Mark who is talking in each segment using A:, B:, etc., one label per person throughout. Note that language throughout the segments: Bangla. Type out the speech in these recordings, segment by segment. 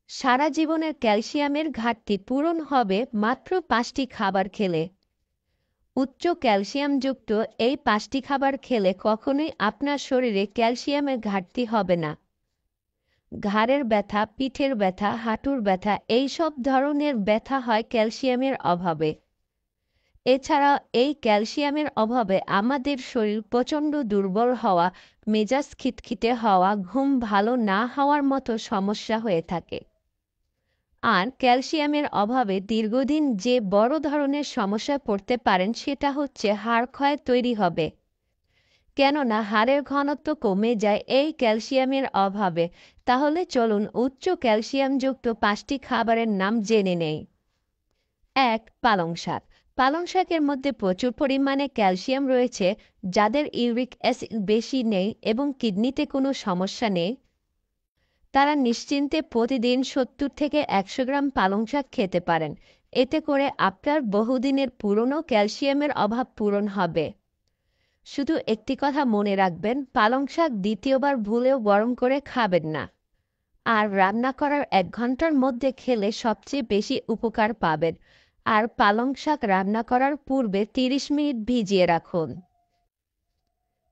A: সারা জীবনের ক্যালসিয়ামের ঘাটতি পূরণ হবে মাত্র 5টি খাবার খেলে। উচ্চ ক্যালসিয়ামযুক্ত এই 5টি খাবার খেলে কখনোই আপনার শরীরে ক্যালসিয়ামের ঘাটতি হবে না। ঘাড়ের ব্যথা, পিঠের ব্যথা, হাঁটুর ব্যথা এই সব ধরনের ব্যথা হয় ক্যালসিয়ামের অভাবে। এছাড়া এই ক্যালসিয়ামের অভাবে আমাদের শরীর প্রচণ্ড দুর্বল হওয়া, মেজাজ খিটখিটে হওয়া, ঘুম ভালো না হওয়ার মতো সমস্যা হয়ে থাকে। আর ক্যালসিয়ামের অভাবে দীর্ঘদিন যে বড় ধরনের সমস্যায় পড়তে পারেন সেটা হচ্ছে হাড় ক্ষয় তৈরি হবে। কেননা হাড়ের ঘনত্ব কমে যায় এই ক্যালসিয়ামের অভাবে। তাহলে চলুন উচ্চ ক্যালসিয়ামযুক্ত 5টি খাবারের নাম জেনে নেই। 1. পালং শাক। পালং শাকের মধ্যে প্রচুর পরিমাণে ক্যালসিয়াম রয়েছে। যাদের ইউরিক অ্যাসিড বেশি নেই এবং কিডনিতে কোনো সমস্যা নেই, তারা নিশ্চিন্তে প্রতিদিন 70 থেকে 100 গ্রাম পালং শাক খেতে পারেন। এতে করে আপনার বহুদিনের পুরনো ক্যালসিয়ামের অভাব পূরণ হবে। শুধু একটি কথা মনে রাখবেন, পালং শাক দ্বিতীয়বার ভুলেও গরম করে খাবেন না। আর রান্না করার 1 ঘন্টার মধ্যে খেলে সবচেয়ে বেশি উপকার পাবেন। আর পালং শাক রান্না করার পূর্বে 30 মিনিট ভিজিয়ে রাখুন।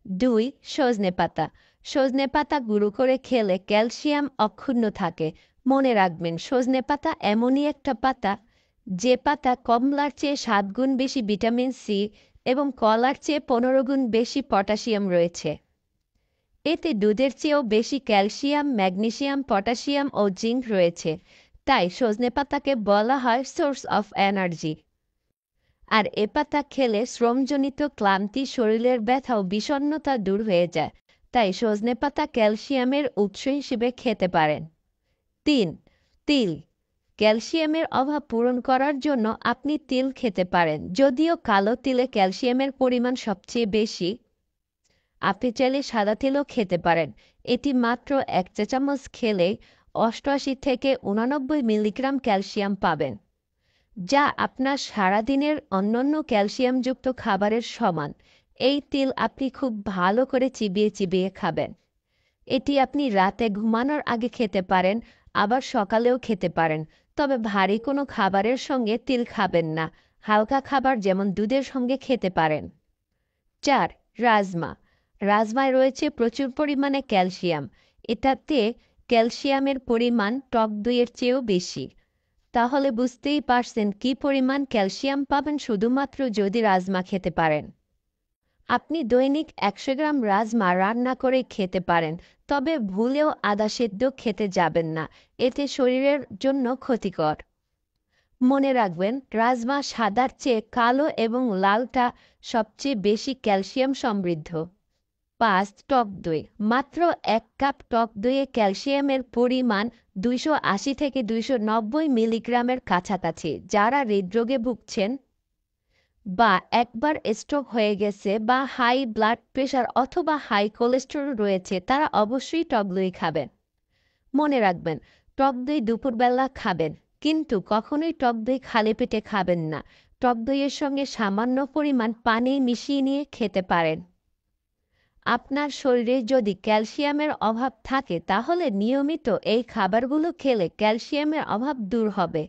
A: 2. সজনে পাতা। সজনে পাতা গুঁড়ো করে খেলে ক্যালসিয়াম অক্ষুণ্ণ থাকে। মনে রাখবেন, সজনে পাতা এমনই একটা পাতা যে পাতা কমলার চেয়ে 7 গুণ বেশি ভিটামিন সি এবং কলার চেয়ে 15 গুণ বেশি পটাশিয়াম রয়েছে। এতে দুধের চেয়েও বেশি ক্যালসিয়াম, ম্যাগনেসিয়াম, পটাশিয়াম ও জিঙ্ক রয়েছে। তাই সজনে পাতাকে বলা হয় সোর্স অফ এনার্জি। আর এ পাতা খেলে শ্রমজনিত ক্লান্তি, শরীরের ব্যথা ও বিষণ্ণতা দূর হয়ে যায়। তাই সজনে পাতা ক্যালসিয়ামের উৎস হিসেবে খেতে পারেন। 3. তিল। ক্যালসিয়ামের অভাব পূরণ করার জন্য আপনি তিল খেতে পারেন। যদিও কালো তিলে ক্যালসিয়ামের পরিমাণ সবচেয়ে বেশি, আপনি চাইলে সাদা তিলও খেতে পারেন। এটি মাত্র 1 চা চামচ খেলেই 88 থেকে 89 মিলিগ্রাম ক্যালসিয়াম পাবেন, যা আপনার সারাদিনের অন্যান্য ক্যালসিয়ামযুক্ত খাবারের সমান। এই তিল আপনি খুব ভালো করে চিবিয়ে চিবিয়ে খাবেন। এটি আপনি রাতে ঘুমানোর আগে খেতে পারেন, আবার সকালেও খেতে পারেন। তবে ভারী কোনো খাবারের সঙ্গে তিল খাবেন না। হালকা খাবার যেমন দুধের সঙ্গে খেতে পারেন। 4. রাজমা। রাজমায় রয়েছে প্রচুর পরিমাণে ক্যালসিয়াম। এটাতে ক্যালসিয়ামের পরিমাণ টক দইয়ের চেয়েও বেশি। তাহলে বুঝতেই পারছেন কী পরিমাণ ক্যালসিয়াম পাবেন শুধুমাত্র যদি রাজমা খেতে পারেন। আপনি দৈনিক 100 গ্রাম রাজমা রান্না করে খেতে পারেন, তবে ভুলেও আদা সেদ্ধ খেতে যাবেন না। এতে শরীরের জন্য ক্ষতিকর। মনে রাখবেন, রাজমা সাদার চেয়ে কালো এবং লালটা সবচেয়ে বেশি ক্যালসিয়াম সমৃদ্ধ। 5. টক দই। মাত্র 1 কাপ টক দইয়ে ক্যালসিয়ামের পরিমাণ 280 থেকে 290 মিলিগ্রামের কাছাকাছি। যারা হৃদরোগে ভুগছেন বা একবার স্ট্রোক হয়ে গেছে বা হাই ব্লাড প্রেশার অথবা হাই কোলেস্টেরল রয়েছে, তারা অবশ্যই টক দই খাবেন। মনে রাখবেন, টক দই দুপুরবেলা খাবেন, কিন্তু কখনোই টক দই খালি পেটে খাবেন না। টক দইয়ের সঙ্গে সামান্য পরিমাণ পানি মিশিয়ে নিয়ে খেতে পারেন। আপনার শরীরে যদি ক্যালসিয়ামের অভাব থাকে তাহলে নিয়মিত এই খাবারগুলো খেলে ক্যালসিয়ামের অভাব দূর হবে।